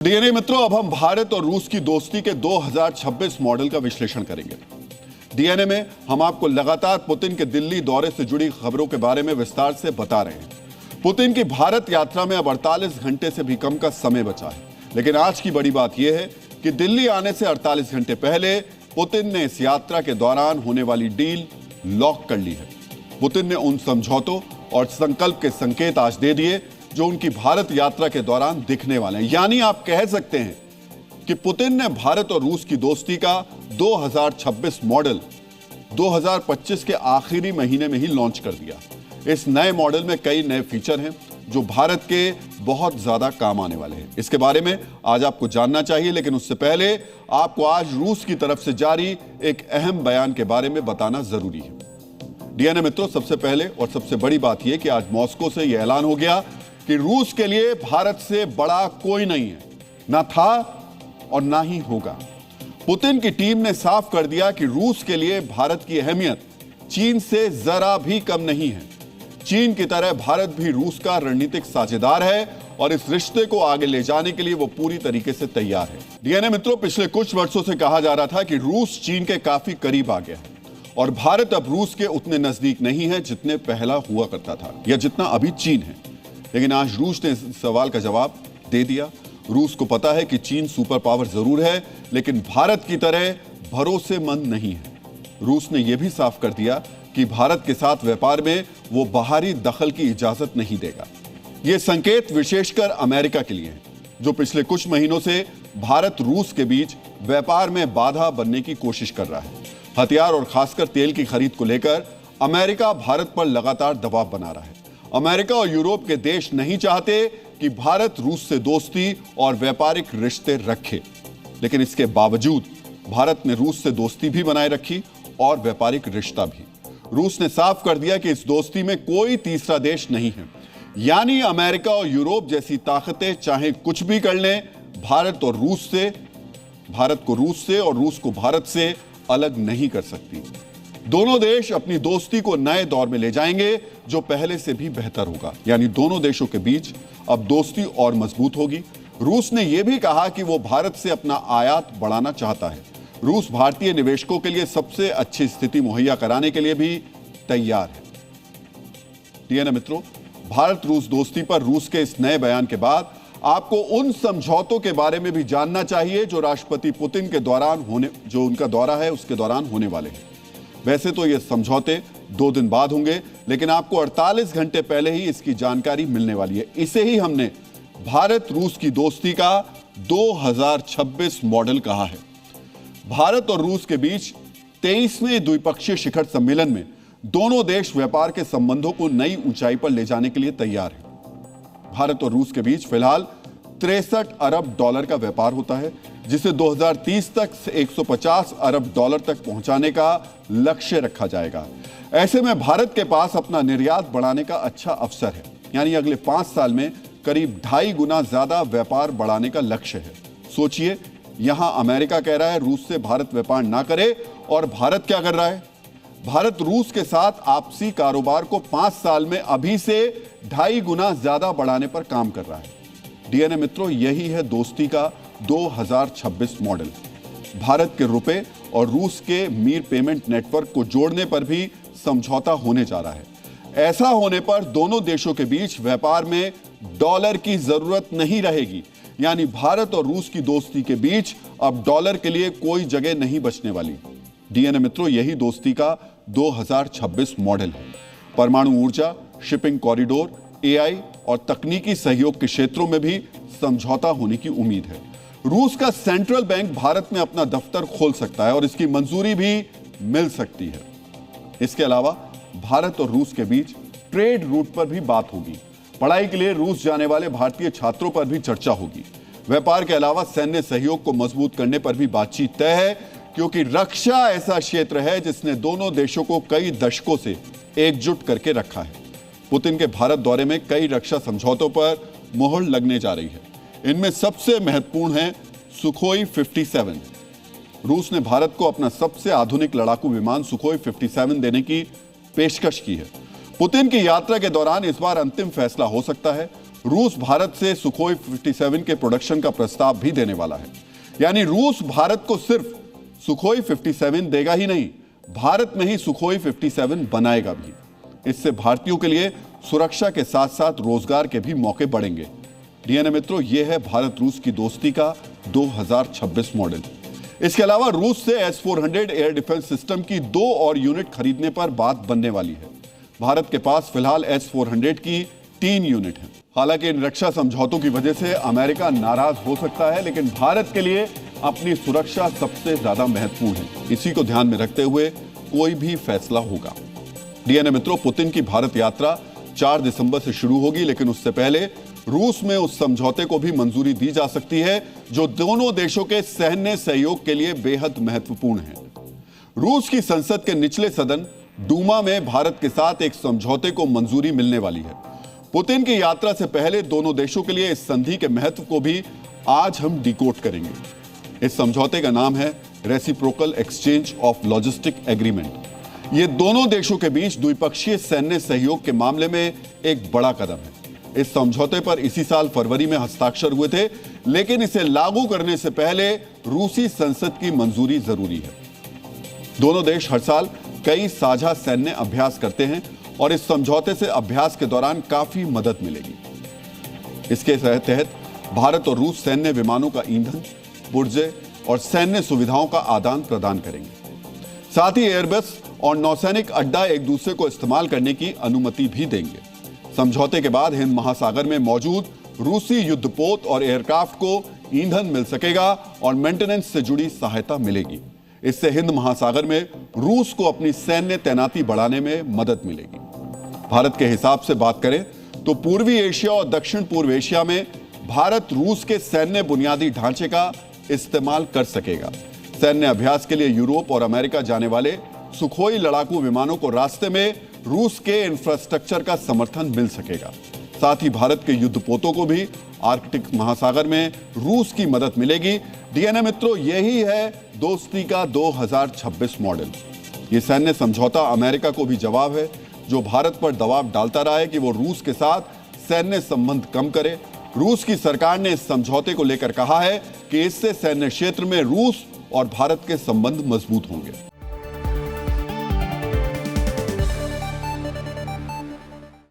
DNA मित्रों, अब हम भारत और रूस की दोस्ती के 2026 मॉडल का विश्लेषण करेंगे। डीएनए में हम आपको लगातार पुतिन के दिल्ली दौरे से जुड़ी खबरों के बारे में विस्तार से बता रहे हैं। पुतिन की भारत यात्रा में अब 48 घंटे से भी कम का समय बचा है, लेकिन आज की बड़ी बात यह है कि दिल्ली आने से 48 घंटे पहले पुतिन ने इस यात्रा के दौरान होने वाली डील लॉक कर ली है। पुतिन ने उन समझौतों और संकल्प के संकेत आज दे दिए जो उनकी भारत यात्रा के दौरान दिखने वाले हैं। यानी आप कह सकते हैं कि पुतिन ने भारत और रूस की दोस्ती का 2026 मॉडल 2025 के आखिरी महीने में ही लॉन्च कर दिया। इस नए मॉडल में कई नए फीचर हैं जो भारत के बहुत ज्यादा काम आने वाले हैं। इसके बारे में आज आपको जानना चाहिए, लेकिन उससे पहले आपको आज रूस की तरफ से जारी एक अहम बयान के बारे में बताना जरूरी है। डीएनए मित्रों, सबसे पहले और सबसे बड़ी बात यह कि आज मॉस्को से यह ऐलान हो गया कि रूस के लिए भारत से बड़ा कोई नहीं है, ना था और ना ही होगा। पुतिन की टीम ने साफ कर दिया कि रूस के लिए भारत की अहमियत चीन से जरा भी कम नहीं है। चीन की तरह भारत भी रूस का रणनीतिक साझेदार है और इस रिश्ते को आगे ले जाने के लिए वो पूरी तरीके से तैयार है। डीएनए मित्रों, पिछले कुछ वर्षों से कहा जा रहा था कि रूस चीन के काफी करीब आ गया है और भारत अब रूस के उतने नजदीक नहीं है जितने पहला हुआ करता था या जितना अभी चीन है। लेकिन आज रूस ने इस सवाल का जवाब दे दिया। रूस को पता है कि चीन सुपर पावर जरूर है, लेकिन भारत की तरह भरोसेमंद नहीं है। रूस ने यह भी साफ कर दिया कि भारत के साथ व्यापार में वो बाहरी दखल की इजाजत नहीं देगा। यह संकेत विशेषकर अमेरिका के लिए है, जो पिछले कुछ महीनों से भारत रूस के बीच व्यापार में बाधा बनने की कोशिश कर रहा है। हथियार और खासकर तेल की खरीद को लेकर अमेरिका भारत पर लगातार दबाव बना रहा है। अमेरिका और यूरोप के देश नहीं चाहते कि भारत रूस से दोस्ती और व्यापारिक रिश्ते रखे, लेकिन इसके बावजूद भारत ने रूस से दोस्ती भी बनाए रखी और व्यापारिक रिश्ता भी। रूस ने साफ कर दिया कि इस दोस्ती में कोई तीसरा देश नहीं है। यानी अमेरिका और यूरोप जैसी ताकतें चाहे कुछ भी कर लें, भारत को रूस से और रूस को भारत से अलग नहीं कर सकती। दोनों देश अपनी दोस्ती को नए दौर में ले जाएंगे जो पहले से भी बेहतर होगा। यानी दोनों देशों के बीच अब दोस्ती और मजबूत होगी। रूस ने यह भी कहा कि वो भारत से अपना आयात बढ़ाना चाहता है। रूस भारतीय निवेशकों के लिए सबसे अच्छी स्थिति मुहैया कराने के लिए भी तैयार है। डीएनए मित्रों, भारत रूस दोस्ती पर रूस के इस नए बयान के बाद आपको उन समझौतों के बारे में भी जानना चाहिए जो राष्ट्रपति पुतिन के दौरान जो उनका दौरा है उसके दौरान होने वाले हैं। वैसे तो ये समझौते 2 दिन बाद होंगे, लेकिन आपको 48 घंटे पहले ही इसकी जानकारी मिलने वाली है। इसे ही हमने भारत रूस की दोस्ती का 2026 मॉडल कहा है। भारत और रूस के बीच 23वें द्विपक्षीय शिखर सम्मेलन में दोनों देश व्यापार के संबंधों को नई ऊंचाई पर ले जाने के लिए तैयार हैं। भारत और रूस के बीच फिलहाल 63 अरब डॉलर का व्यापार होता है, जिसे 2030 तक 150 अरब डॉलर तक पहुंचाने का लक्ष्य रखा जाएगा। ऐसे में भारत के पास अपना निर्यात बढ़ाने का अच्छा अवसर है। यानी अगले 5 साल में करीब 2.5 गुना ज्यादा व्यापार बढ़ाने का लक्ष्य है। सोचिए, यहां अमेरिका कह रहा है रूस से भारत व्यापार ना करे, और भारत क्या कर रहा है? भारत रूस के साथ आपसी कारोबार को 5 साल में अभी से 2.5 गुना ज्यादा बढ़ाने पर काम कर रहा है। डीएनए मित्रों, यही है दोस्ती का 2026 मॉडल। भारत के रुपए और रूस के मीर पेमेंट नेटवर्क को जोड़ने पर भी समझौता होने जा रहा है। ऐसा होने पर दोनों देशों के बीच व्यापार में डॉलर की जरूरत नहीं रहेगी। यानी भारत और रूस की दोस्ती के बीच अब डॉलर के लिए कोई जगह नहीं बचने वाली। डीएनए मित्रों, यही दोस्ती का 2026 मॉडल है। परमाणु ऊर्जा, शिपिंग कॉरिडोर, एआई और तकनीकी सहयोग के क्षेत्रों में भी समझौता होने की उम्मीद है। रूस का सेंट्रल बैंक भारत में अपना दफ्तर खोल सकता है और इसकी मंजूरी भी मिल सकती है। इसके अलावा भारत और रूस के बीच ट्रेड रूट पर भी बात होगी। पढ़ाई के लिए रूस जाने वाले भारतीय छात्रों पर भी चर्चा होगी। व्यापार के अलावा सैन्य सहयोग को मजबूत करने पर भी बातचीत तय है, क्योंकि रक्षा ऐसा क्षेत्र है जिसने दोनों देशों को कई दशकों से एकजुट करके रखा है। पुतिन के भारत दौरे में कई रक्षा समझौतों पर मोहर लगने जा रही है। इनमें सबसे महत्वपूर्ण है सुखोई 57। रूस ने भारत को अपना सबसे आधुनिक लड़ाकू विमान सुखोई 57 देने की पेशकश की है। पुतिन की यात्रा के दौरान इस बार अंतिम फैसला हो सकता है। रूस भारत से सुखोई 57 के प्रोडक्शन का प्रस्ताव भी देने वाला है। यानी रूस भारत को सिर्फ सुखोई 57 देगा ही नहीं, भारत में ही सुखोई 57 बनाएगा भी। इससे भारतीयों के लिए सुरक्षा के साथ साथ रोजगार के भी मौके बढ़ेंगे। डीएनए मित्रों, यह है भारत रूस की दोस्ती का 2026 मॉडल। इसके अलावा रूस से S-400 एयर डिफेंस सिस्टम की 2 और यूनिट खरीदने पर बात बनने वाली है। भारत के पास फिलहाल S-400 की 3 यूनिट है। हालांकि इन रक्षा समझौतों की वजह से अमेरिका नाराज हो सकता है, लेकिन भारत के लिए अपनी सुरक्षा सबसे ज्यादा महत्वपूर्ण है। इसी को ध्यान में रखते हुए कोई भी फैसला होगा। डीएनए मित्रों, पुतिन की भारत यात्रा 4 दिसंबर से शुरू होगी, लेकिन उससे पहले रूस में उस समझौते को भी मंजूरी दी जा सकती है जो दोनों देशों के सैन्य सहयोग के लिए बेहद महत्वपूर्ण है। रूस की संसद के निचले सदन डूमा में भारत के साथ एक समझौते को मंजूरी मिलने वाली है। पुतिन की यात्रा से पहले दोनों देशों के लिए इस संधि के महत्व को भी आज हम डिकोड करेंगे। इस समझौते का नाम है reciprocal exchange of logistic agreement. यह दोनों देशों के बीच द्विपक्षीय सैन्य सहयोग के मामले में एक बड़ा कदम है। इस समझौते पर इसी साल फरवरी में हस्ताक्षर हुए थे, लेकिन इसे लागू करने से पहले रूसी संसद की मंजूरी जरूरी है। दोनों देश हर साल कई साझा सैन्य अभ्यास करते हैं और इस समझौते से अभ्यास के दौरान काफी मदद मिलेगी। इसके तहत भारत और रूस सैन्य विमानों का ईंधन, पुर्जे और सैन्य सुविधाओं का आदान प्रदान करेंगे। साथ ही एयरबस और नौसैनिक अड्डा एक दूसरे को इस्तेमाल करने की अनुमति भी देंगे। समझौते के बाद हिंद महासागर में मौजूद रूसी युद्धपोत और एयरक्राफ्ट को ईंधन मिल सकेगा और मेंटेनेंस से जुड़ी सहायता मिलेगी। इससे हिंद महासागर में रूस को अपनी सैन्य तैनाती बढ़ाने में मदद मिलेगी। भारत के हिसाब से बात करें तो पूर्वी एशिया और दक्षिण पूर्व एशिया में भारत रूस के सैन्य बुनियादी ढांचे का इस्तेमाल कर सकेगा। सैन्य अभ्यास के लिए यूरोप और अमेरिका जाने वाले सुखोई लड़ाकू विमानों को रास्ते में रूस के इंफ्रास्ट्रक्चर का समर्थन मिल सकेगा। साथ ही भारत के युद्धपोतों को भी आर्कटिक महासागर में रूस की मदद मिलेगी। डीएनए मित्रों, यही है दोस्ती का 2026 मॉडल। ये सैन्य समझौता अमेरिका को भी जवाब है, जो भारत पर दबाव डालता रहा है कि वो रूस के साथ सैन्य संबंध कम करे। रूस की सरकार ने इस समझौते को लेकर कहा है कि इससे सैन्य क्षेत्र में रूस और भारत के संबंध मजबूत होंगे।